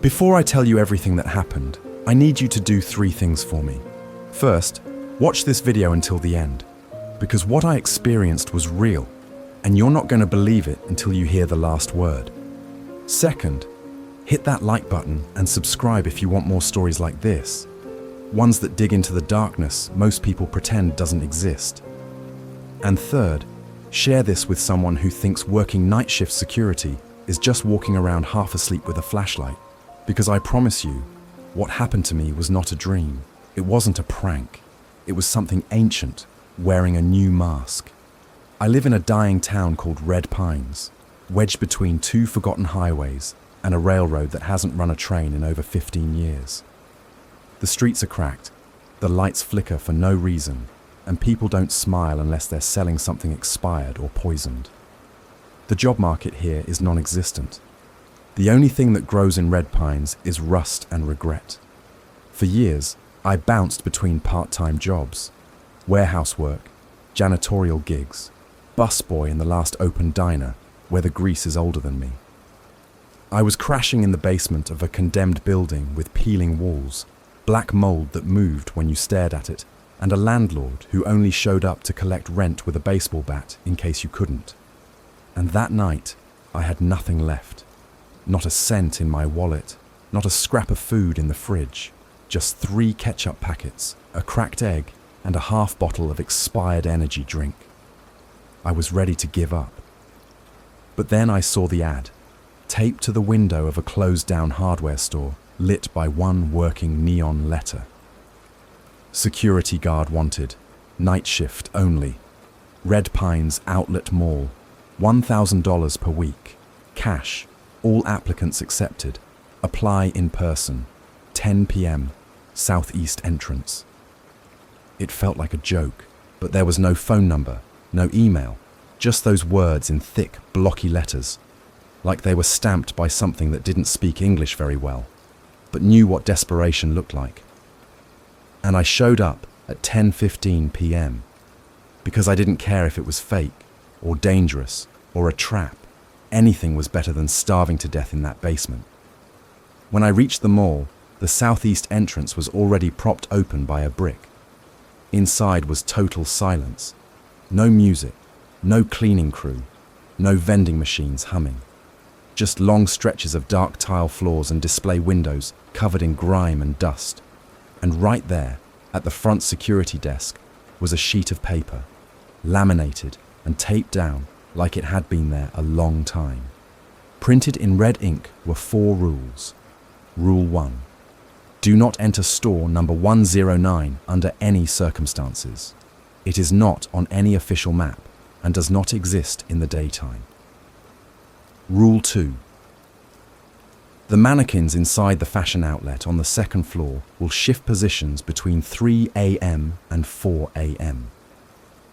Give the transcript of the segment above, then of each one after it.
Before I tell you everything that happened, I need you to do 3 things for me. First, watch this video until the end, because what I experienced was real, and you're not going to believe it until you hear the last word. Second, hit that like button and subscribe if you want more stories like this, ones that dig into the darkness most people pretend doesn't exist. And third, share this with someone who thinks working night shift security is just walking around half asleep with a flashlight, because I promise you, what happened to me was not a dream. It wasn't a prank. It was something ancient, wearing a new mask. I live in a dying town called Red Pines, wedged between 2 forgotten highways and a railroad that hasn't run a train in over 15 years. The streets are cracked, the lights flicker for no reason, and people don't smile unless they're selling something expired or poisoned. The job market here is non-existent. The only thing that grows in Red Pines is rust and regret. For years, I bounced between part-time jobs, warehouse work, janitorial gigs, busboy in the last open diner where the grease is older than me. I was crashing in the basement of a condemned building with peeling walls, black mold that moved when you stared at it, and a landlord who only showed up to collect rent with a baseball bat in case you couldn't. And that night, I had nothing left. Not a cent in my wallet, not a scrap of food in the fridge, just 3 ketchup packets, a cracked egg, and a half bottle of expired energy drink. I was ready to give up. But then I saw the ad, taped to the window of a closed-down hardware store, lit by one working neon letter. Security guard wanted, night shift only, Red Pines Outlet Mall, $1,000 per week, cash, all applicants accepted, apply in person, 10 p.m., southeast entrance. It felt like a joke, but there was no phone number, no email, just those words in thick, blocky letters, like they were stamped by something that didn't speak English very well, but knew what desperation looked like. And I showed up at 10:15 p.m. because I didn't care if it was fake, or dangerous, or a trap. Anything was better than starving to death in that basement. When I reached the mall, the southeast entrance was already propped open by a brick. Inside was total silence. No music, no cleaning crew, no vending machines humming. Just long stretches of dark tile floors and display windows covered in grime and dust. And right there, at the front security desk, was a sheet of paper, laminated and taped down like it had been there a long time. Printed in red ink were 4 rules. Rule 1. Do not enter store number 109 under any circumstances. It is not on any official map and does not exist in the daytime. Rule 2. The mannequins inside the fashion outlet on the 2nd floor will shift positions between 3 a.m. and 4 a.m.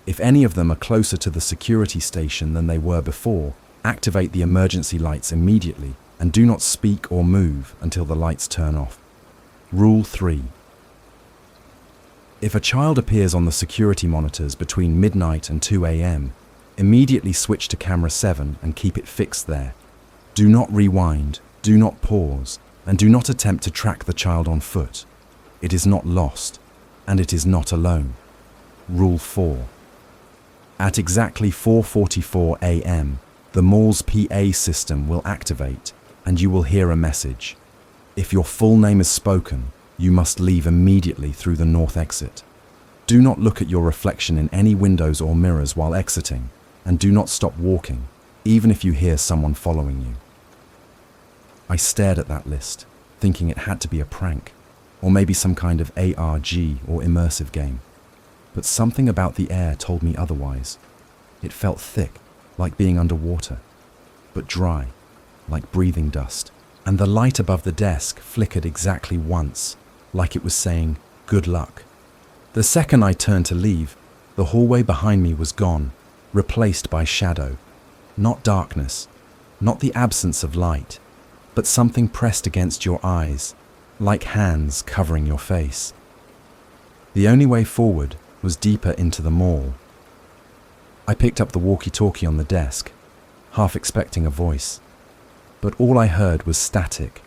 If any of them are closer to the security station than they were before, activate the emergency lights immediately and do not speak or move until the lights turn off. Rule 3. If a child appears on the security monitors between midnight and 2 a.m., immediately switch to camera 7 and keep it fixed there. Do not rewind, do not pause, and do not attempt to track the child on foot. It is not lost, and it is not alone. Rule 4. At exactly 4:44 a.m., the mall's PA system will activate, and you will hear a message. If your full name is spoken, you must leave immediately through the north exit. Do not look at your reflection in any windows or mirrors while exiting, and do not stop walking, even if you hear someone following you. I stared at that list, thinking it had to be a prank, or maybe some kind of ARG or immersive game. But something about the air told me otherwise. It felt thick, like being underwater, but dry, like breathing dust. And the light above the desk flickered exactly once, like it was saying, "Good luck." The second I turned to leave, the hallway behind me was gone, replaced by shadow. Not darkness, not the absence of light, but something pressed against your eyes, like hands covering your face. The only way forward was deeper into the mall. I picked up the walkie-talkie on the desk, half expecting a voice, but all I heard was static,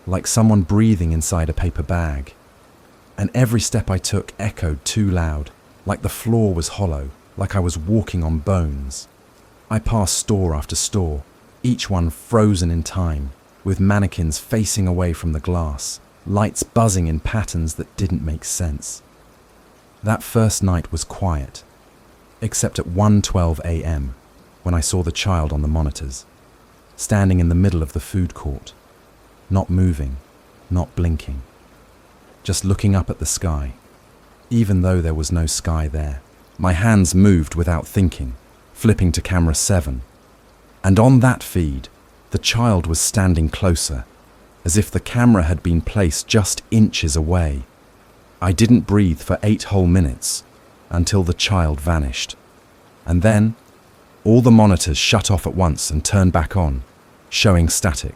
like someone breathing inside a paper bag. And every step I took echoed too loud, like the floor was hollow, like I was walking on bones. I passed store after store, each one frozen in time, with mannequins facing away from the glass, lights buzzing in patterns that didn't make sense. That first night was quiet, except at 1:12 a.m. when I saw the child on the monitors, standing in the middle of the food court, not moving, not blinking, just looking up at the sky, even though there was no sky there. My hands moved without thinking, flipping to camera 7, and on that feed, the child was standing closer, as if the camera had been placed just inches away. I didn't breathe for 8 whole minutes until the child vanished. And then, all the monitors shut off at once and turned back on, showing static,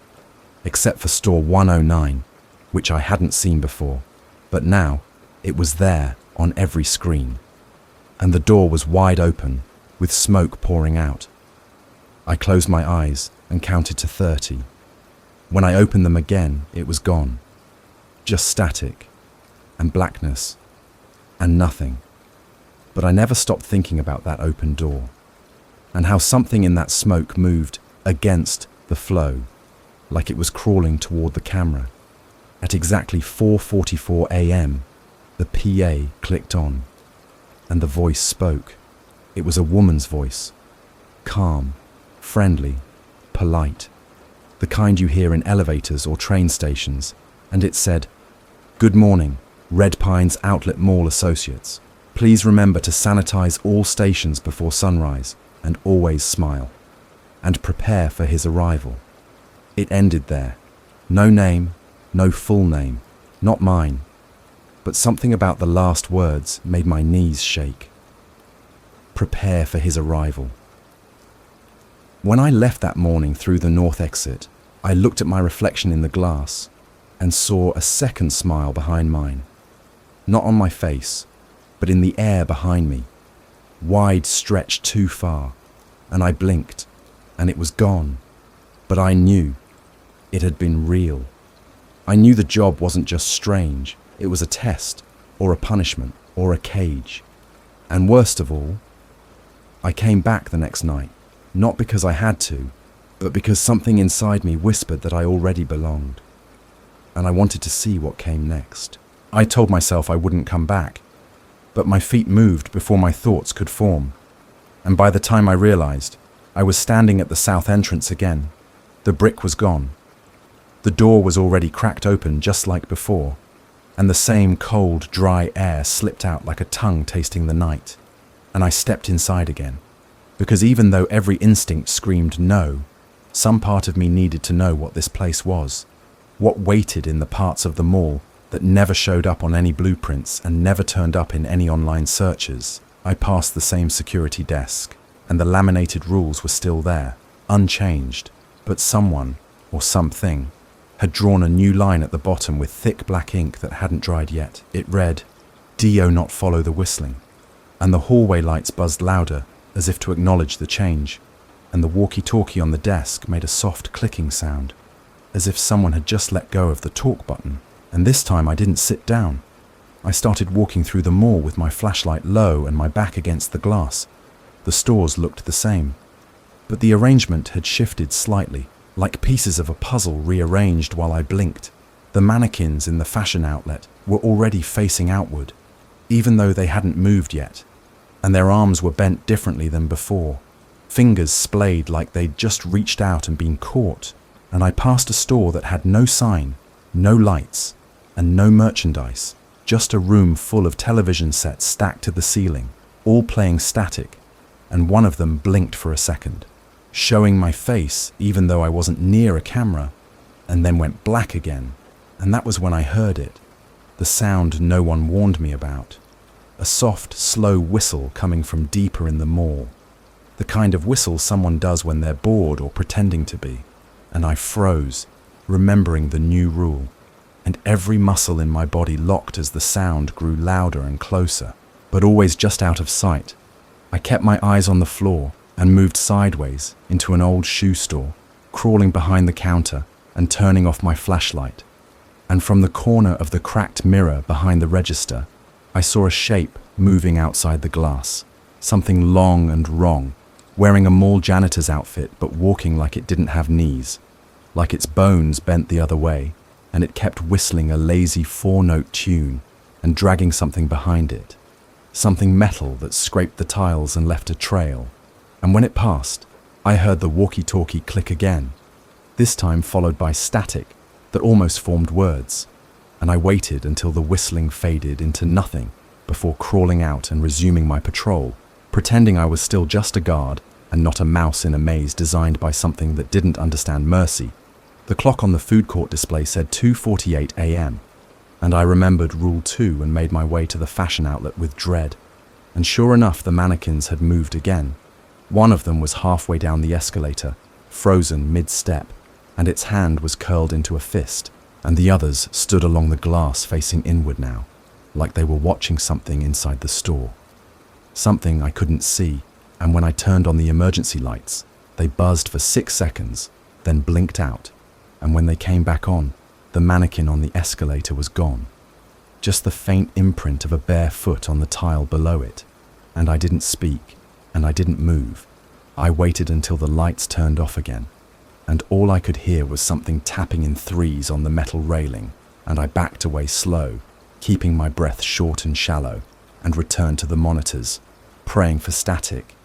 except for store 109, which I hadn't seen before. But now, it was there on every screen. And the door was wide open, with smoke pouring out. I closed my eyes and counted to 30. When I opened them again, it was gone. Just static, and blackness, and nothing. But I never stopped thinking about that open door, and how something in that smoke moved against the flow, like it was crawling toward the camera. At exactly 4:44 a.m., the PA clicked on, and the voice spoke. It was a woman's voice, calm, friendly, polite, the kind you hear in elevators or train stations, and it said, "Good morning, Red Pines Outlet Mall Associates. Please remember to sanitize all stations before sunrise and always smile, and prepare for his arrival." It ended there. No name, no full name, not mine, but something about the last words made my knees shake. Prepare for his arrival. When I left that morning through the north exit, I looked at my reflection in the glass and saw a second smile behind mine. Not on my face, but in the air behind me, wide stretched too far, and I blinked, and it was gone. But I knew it had been real. I knew the job wasn't just strange, it was a test, or a punishment, or a cage. And worst of all, I came back the next night, not because I had to, but because something inside me whispered that I already belonged. And I wanted to see what came next. I told myself I wouldn't come back, but my feet moved before my thoughts could form. And by the time I realized, I was standing at the south entrance again. The brick was gone. The door was already cracked open just like before, and the same cold, dry air slipped out like a tongue tasting the night. And I stepped inside again, because even though every instinct screamed no, some part of me needed to know what this place was, what waited in the parts of the mall that never showed up on any blueprints and never turned up in any online searches. I passed the same security desk, and the laminated rules were still there, unchanged, but someone, or something, had drawn a new line at the bottom with thick black ink that hadn't dried yet. It read, "Do not follow the whistling," and the hallway lights buzzed louder, as if to acknowledge the change, and the walkie-talkie on the desk made a soft clicking sound, as if someone had just let go of the talk button. And this time I didn't sit down. I started walking through the mall with my flashlight low and my back against the glass. The stores looked the same, but the arrangement had shifted slightly, like pieces of a puzzle rearranged while I blinked. The mannequins in the fashion outlet were already facing outward, even though they hadn't moved yet, and their arms were bent differently than before. Fingers splayed like they'd just reached out and been caught, and I passed a store that had no sign, no lights, and no merchandise, just a room full of television sets stacked to the ceiling, all playing static, and one of them blinked for a second, showing my face even though I wasn't near a camera, and then went black again. And that was when I heard it, the sound no one warned me about, a soft, slow whistle coming from deeper in the mall, the kind of whistle someone does when they're bored or pretending to be. And I froze, remembering the new rule, and every muscle in my body locked as the sound grew louder and closer, but always just out of sight. I kept my eyes on the floor and moved sideways into an old shoe store, crawling behind the counter and turning off my flashlight, and from the corner of the cracked mirror behind the register, I saw a shape moving outside the glass. Something long and wrong, wearing a mall janitor's outfit but walking like it didn't have knees, like its bones bent the other way, and it kept whistling a lazy 4-note tune and dragging something behind it. Something metal that scraped the tiles and left a trail. And when it passed, I heard the walkie-talkie click again, this time followed by static that almost formed words, and I waited until the whistling faded into nothing before crawling out and resuming my patrol, pretending I was still just a guard and not a mouse in a maze designed by something that didn't understand mercy. The clock on the food court display said 2:48 a.m., and I remembered Rule 2 and made my way to the fashion outlet with dread. And sure enough, the mannequins had moved again. One of them was halfway down the escalator, frozen mid-step, and its hand was curled into a fist, and the others stood along the glass facing inward now, like they were watching something inside the store. Something I couldn't see, and when I turned on the emergency lights, they buzzed for 6 seconds, then blinked out, and when they came back on, the mannequin on the escalator was gone. Just the faint imprint of a bare foot on the tile below it, and I didn't speak, and I didn't move. I waited until the lights turned off again, and all I could hear was something tapping in threes on the metal railing, and I backed away slow, keeping my breath short and shallow, and returned to the monitors, praying for static.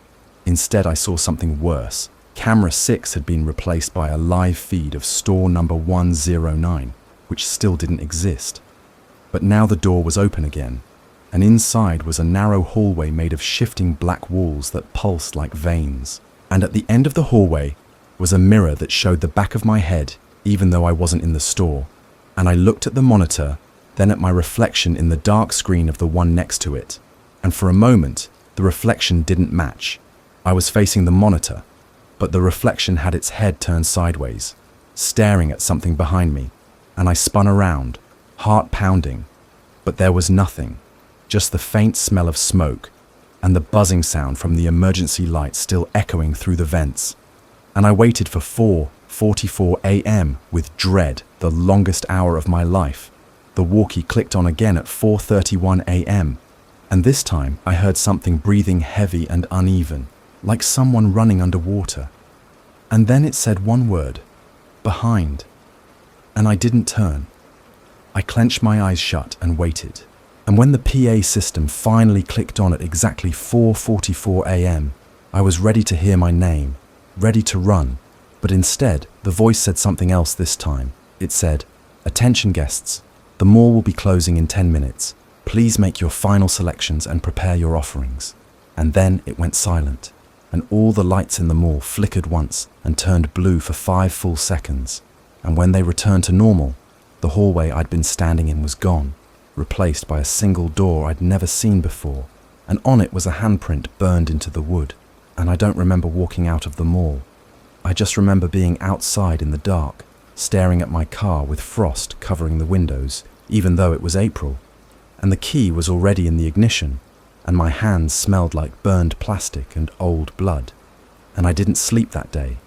Instead, I saw something worse. Camera 6 had been replaced by a live feed of store number 109, which still didn't exist. But now the door was open again, and inside was a narrow hallway made of shifting black walls that pulsed like veins. And at the end of the hallway was a mirror that showed the back of my head, even though I wasn't in the store. And I looked at the monitor, then at my reflection in the dark screen of the one next to it. And for a moment, the reflection didn't match. I was facing the monitor, but the reflection had its head turned sideways, staring at something behind me, and I spun around, heart pounding, but there was nothing, just the faint smell of smoke and the buzzing sound from the emergency light still echoing through the vents. And I waited for 4:44 a.m. with dread, the longest hour of my life. The walkie clicked on again at 4:31 a.m., and this time I heard something breathing heavy and uneven, like someone running underwater. And then it said one word, behind, and I didn't turn. I clenched my eyes shut and waited. And when the PA system finally clicked on at exactly 4:44 a.m., I was ready to hear my name, ready to run, but instead the voice said something else this time. It said, "Attention guests, the mall will be closing in 10 minutes. Please make your final selections and prepare your offerings." And then it went silent, and all the lights in the mall flickered once and turned blue for 5 full seconds. And when they returned to normal, the hallway I'd been standing in was gone, replaced by a single door I'd never seen before, and on it was a handprint burned into the wood. And I don't remember walking out of the mall. I just remember being outside in the dark, staring at my car with frost covering the windows, even though it was April, and the key was already in the ignition, and my hands smelled like burned plastic and old blood. And I didn't sleep that day,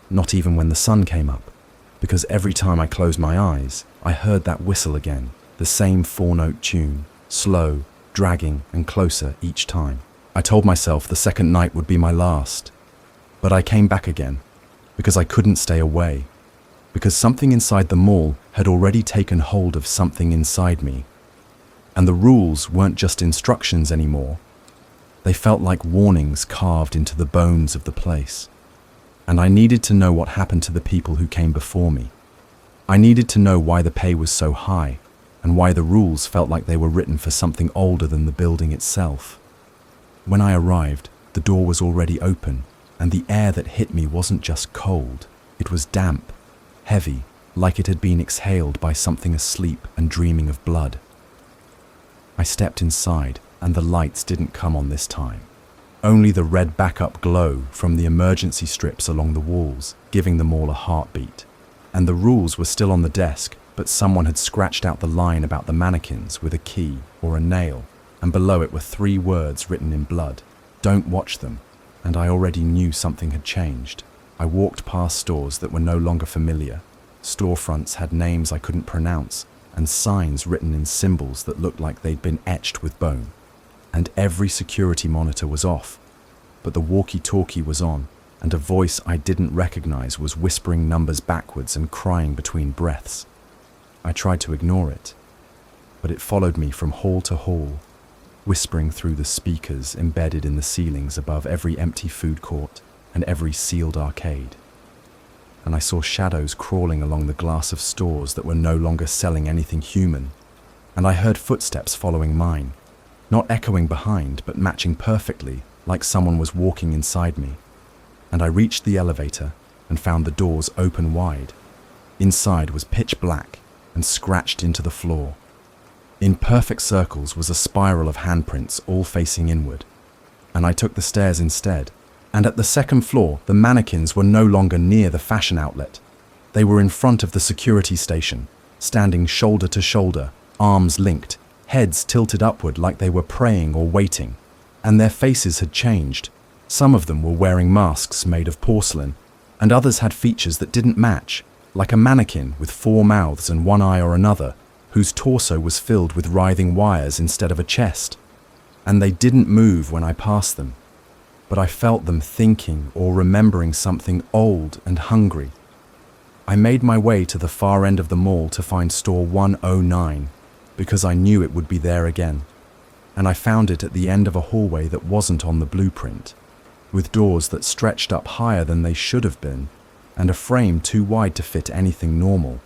not even when the sun came up, because every time I closed my eyes, I heard that whistle again, the same 4-note tune, slow, dragging, and closer each time. I told myself the second night would be my last, but I came back again, because I couldn't stay away, because something inside the mall had already taken hold of something inside me. And the rules weren't just instructions anymore. They felt like warnings carved into the bones of the place. And I needed to know what happened to the people who came before me. I needed to know why the pay was so high, and why the rules felt like they were written for something older than the building itself. When I arrived, the door was already open, and the air that hit me wasn't just cold. It was damp, heavy, like it had been exhaled by something asleep and dreaming of blood. I stepped inside, and the lights didn't come on this time. Only the red backup glow from the emergency strips along the walls, giving them all a heartbeat. And the rules were still on the desk, but someone had scratched out the line about the mannequins with a key or a nail, and below it were 3 words written in blood: "Don't watch them." And I already knew something had changed. I walked past stores that were no longer familiar. Storefronts had names I couldn't pronounce, and signs written in symbols that looked like they'd been etched with bone. And every security monitor was off, but the walkie-talkie was on, and a voice I didn't recognize was whispering numbers backwards and crying between breaths. I tried to ignore it, but it followed me from hall to hall, whispering through the speakers embedded in the ceilings above every empty food court and every sealed arcade. And I saw shadows crawling along the glass of stores that were no longer selling anything human, and I heard footsteps following mine, not echoing behind, but matching perfectly, like someone was walking inside me. And I reached the elevator and found the doors open wide. Inside was pitch black and scratched into the floor. In perfect circles was a spiral of handprints all facing inward, and I took the stairs instead. And at the second floor, the mannequins were no longer near the fashion outlet. They were in front of the security station, standing shoulder to shoulder, arms linked, heads tilted upward like they were praying or waiting. And their faces had changed. Some of them were wearing masks made of porcelain, and others had features that didn't match, like a mannequin with 4 mouths and 1 eye or another, whose torso was filled with writhing wires instead of a chest. And they didn't move when I passed them, but I felt them thinking or remembering something old and hungry. I made my way to the far end of the mall to find store 109, because I knew it would be there again. And I found it at the end of a hallway that wasn't on the blueprint, with doors that stretched up higher than they should have been, and a frame too wide to fit anything normal.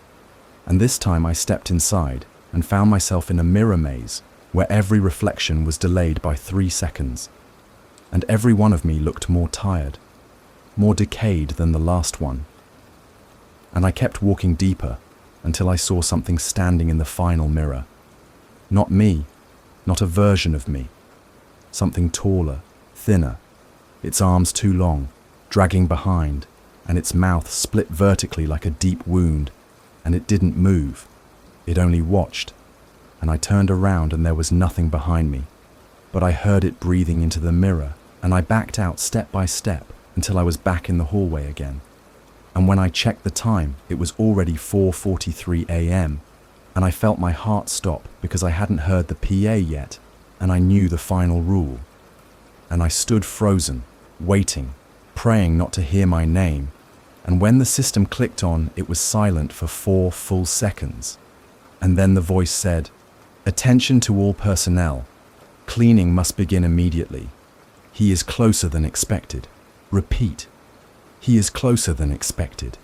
And this time I stepped inside and found myself in a mirror maze where every reflection was delayed by 3 seconds. And every one of me looked more tired, more decayed than the last one. And I kept walking deeper until I saw something standing in the final mirror. Not me, not a version of me. Something taller, thinner, its arms too long, dragging behind, and its mouth split vertically like a deep wound. And it didn't move, it only watched. And I turned around and there was nothing behind me. But I heard it breathing into the mirror, and I backed out step by step until I was back in the hallway again. And when I checked the time, it was already 4:43 a.m., and I felt my heart stop because I hadn't heard the PA yet, and I knew the final rule. And I stood frozen, waiting, praying not to hear my name, and when the system clicked on, it was silent for 4 full seconds. And then the voice said, "Attention to all personnel. Cleaning must begin immediately. He is closer than expected. Repeat. He is closer than expected."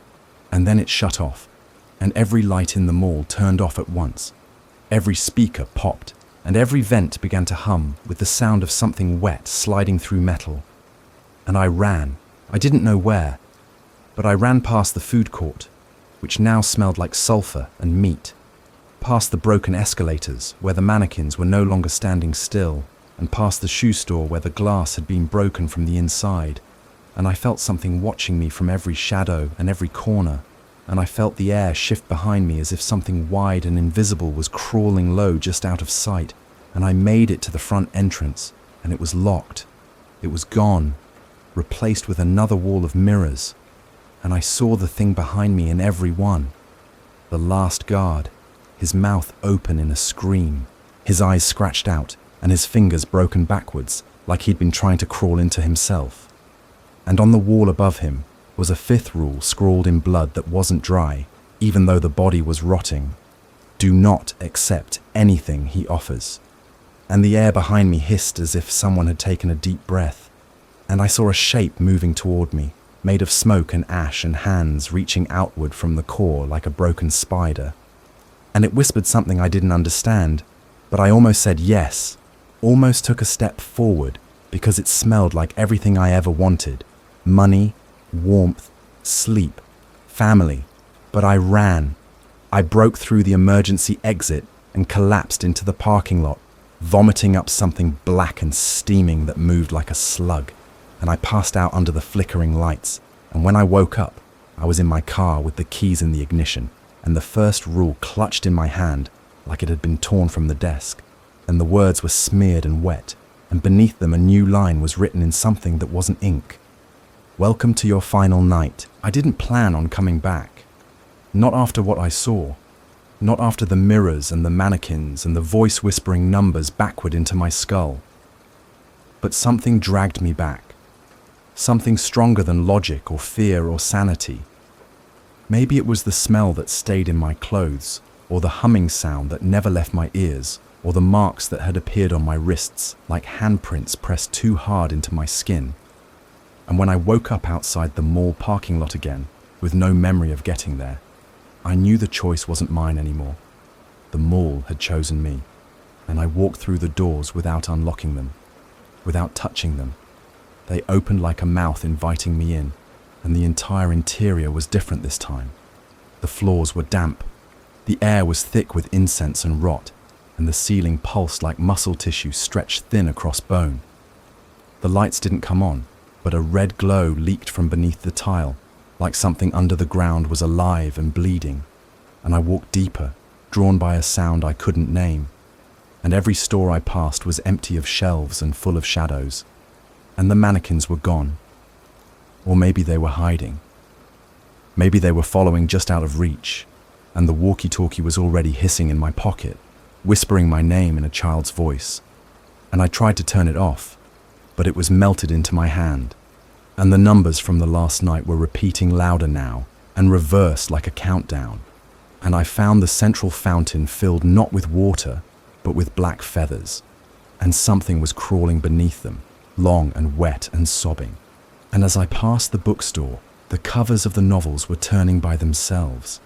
And then it shut off, and every light in the mall turned off at once. Every speaker popped, and every vent began to hum with the sound of something wet sliding through metal. And I ran. I didn't know where, but I ran past the food court, which now smelled like sulfur and meat, past the broken escalators where the mannequins were no longer standing still, and past the shoe store where the glass had been broken from the inside. And I felt something watching me from every shadow and every corner, and I felt the air shift behind me as if something wide and invisible was crawling low just out of sight. And I made it to the front entrance, and it was locked. It was gone, replaced with another wall of mirrors. And I saw the thing behind me in every one. The last guard, his mouth open in a scream, his eyes scratched out, and his fingers broken backwards, like he'd been trying to crawl into himself. And on the wall above him was a 5th rule scrawled in blood that wasn't dry, even though the body was rotting. Do not accept anything he offers. And the air behind me hissed as if someone had taken a deep breath. And I saw a shape moving toward me, made of smoke and ash and hands reaching outward from the core like a broken spider. And it whispered something I didn't understand, but I almost said yes, almost took a step forward, because it smelled like everything I ever wanted. Money, warmth, sleep, family. But I ran. I broke through the emergency exit and collapsed into the parking lot, vomiting up something black and steaming that moved like a slug. And I passed out under the flickering lights, and when I woke up, I was in my car with the keys in the ignition, and the first rule clutched in my hand like it had been torn from the desk, and the words were smeared and wet, and beneath them a new line was written in something that wasn't ink. Welcome to your final night. I didn't plan on coming back. Not after what I saw. Not after the mirrors and the mannequins and the voice whispering numbers backward into my skull. But something dragged me back. Something stronger than logic or fear or sanity. Maybe it was the smell that stayed in my clothes, or the humming sound that never left my ears, or the marks that had appeared on my wrists like handprints pressed too hard into my skin. And when I woke up outside the mall parking lot again, with no memory of getting there, I knew the choice wasn't mine anymore. The mall had chosen me, and I walked through the doors without unlocking them, without touching them. They opened like a mouth inviting me in, and the entire interior was different this time. The floors were damp, the air was thick with incense and rot, and the ceiling pulsed like muscle tissue stretched thin across bone. The lights didn't come on, but a red glow leaked from beneath the tile, like something under the ground was alive and bleeding. And I walked deeper, drawn by a sound I couldn't name. And every store I passed was empty of shelves and full of shadows. And the mannequins were gone. Or maybe they were hiding. Maybe they were following just out of reach, and the walkie-talkie was already hissing in my pocket, whispering my name in a child's voice. And I tried to turn it off, but it was melted into my hand. And the numbers from the last night were repeating louder now, and reversed like a countdown. And I found the central fountain filled not with water, but with black feathers. And something was crawling beneath them, long and wet and sobbing. And as I passed the bookstore, the covers of the novels were turning by themselves.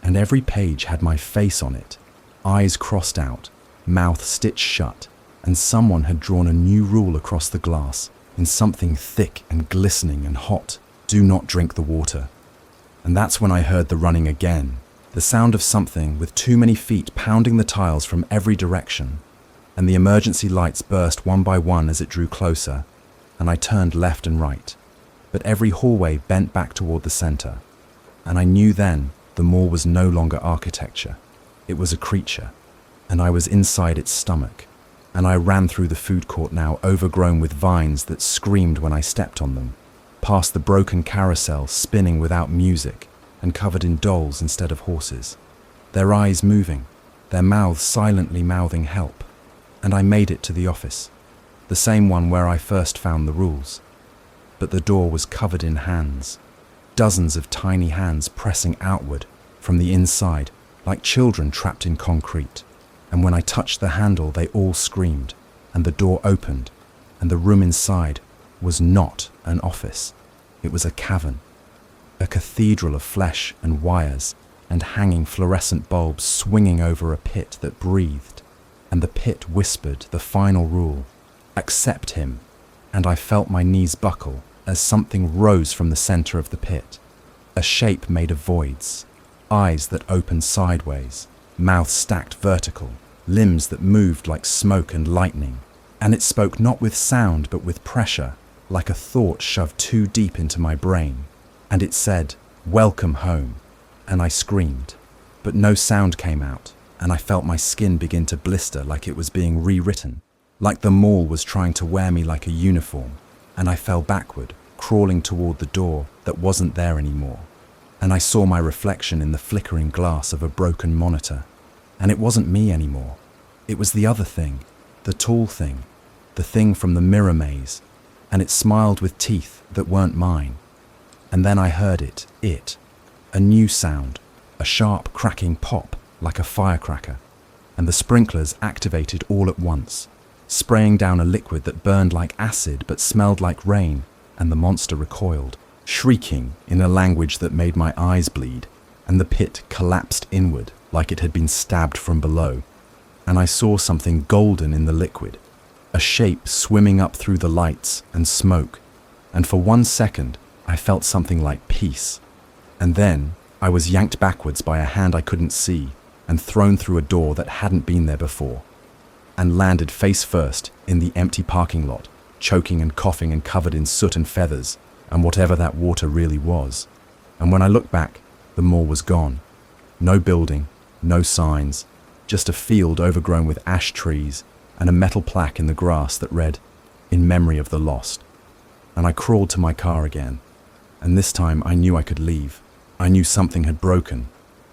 And every page had my face on it, eyes crossed out, mouth stitched shut, and someone had drawn a new rule across the glass in something thick and glistening and hot. Do not drink the water. And that's when I heard the running again, the sound of something with too many feet pounding the tiles from every direction. And the emergency lights burst one by one as it drew closer, and I turned left and right. But every hallway bent back toward the center. And I knew then the mall was no longer architecture. It was a creature, and I was inside its stomach. And I ran through the food court now overgrown with vines that screamed when I stepped on them, past the broken carousel spinning without music and covered in dolls instead of horses, their eyes moving, their mouths silently mouthing help. And I made it to the office, the same one where I first found the rules. But the door was covered in hands, dozens of tiny hands pressing outward from the inside like children trapped in concrete. And when I touched the handle, they all screamed, and the door opened, and the room inside was not an office. It was a cavern, a cathedral of flesh and wires, and hanging fluorescent bulbs swinging over a pit that breathed. And the pit whispered the final rule, accept him. And I felt my knees buckle as something rose from the center of the pit, a shape made of voids, eyes that opened sideways, mouth stacked vertical, limbs that moved like smoke and lightning. And it spoke not with sound but with pressure, like a thought shoved too deep into my brain. And it said, welcome home. And I screamed, but no sound came out, and I felt my skin begin to blister like it was being rewritten, like the mall was trying to wear me like a uniform. And I fell backward, crawling toward the door that wasn't there anymore. And I saw my reflection in the flickering glass of a broken monitor. And it wasn't me anymore. It was the other thing, the tall thing, the thing from the mirror maze. And it smiled with teeth that weren't mine. And then I heard it, a new sound, a sharp cracking pop like a firecracker. And the sprinklers activated all at once, spraying down a liquid that burned like acid but smelled like rain. And the monster recoiled, shrieking in a language that made my eyes bleed. And the pit collapsed inward like it had been stabbed from below. And I saw something golden in the liquid, a shape swimming up through the lights and smoke. And for 1 second, I felt something like peace. And then I was yanked backwards by a hand I couldn't see and thrown through a door that hadn't been there before, and landed face first in the empty parking lot, choking and coughing and covered in soot and feathers and whatever that water really was. And when I looked back, the mall was gone. No building, no signs, just a field overgrown with ash trees and a metal plaque in the grass that read, "In memory of the lost." And I crawled to my car again. And this time I knew I could leave. I knew something had broken.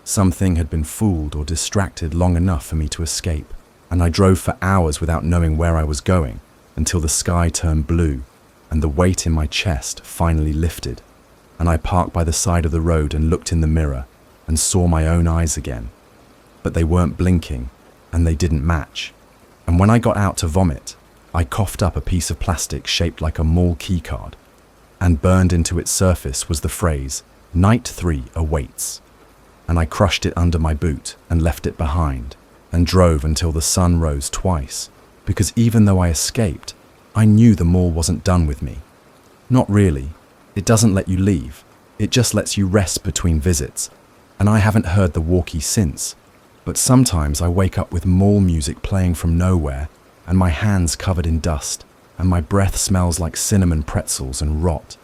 Something had been fooled or distracted long enough for me to escape, and I drove for hours without knowing where I was going until the sky turned blue and the weight in my chest finally lifted, and I parked by the side of the road and looked in the mirror and saw my own eyes again. But they weren't blinking, and they didn't match. And when I got out to vomit, I coughed up a piece of plastic shaped like a mall keycard, and burned into its surface was the phrase, "Night 3 awaits." And I crushed it under my boot and left it behind, and drove until the sun rose twice, because even though I escaped, I knew the mall wasn't done with me. Not really. It doesn't let you leave. It just lets you rest between visits, and I haven't heard the walkie since. But sometimes I wake up with mall music playing from nowhere, and my hands covered in dust, and my breath smells like cinnamon pretzels and rot.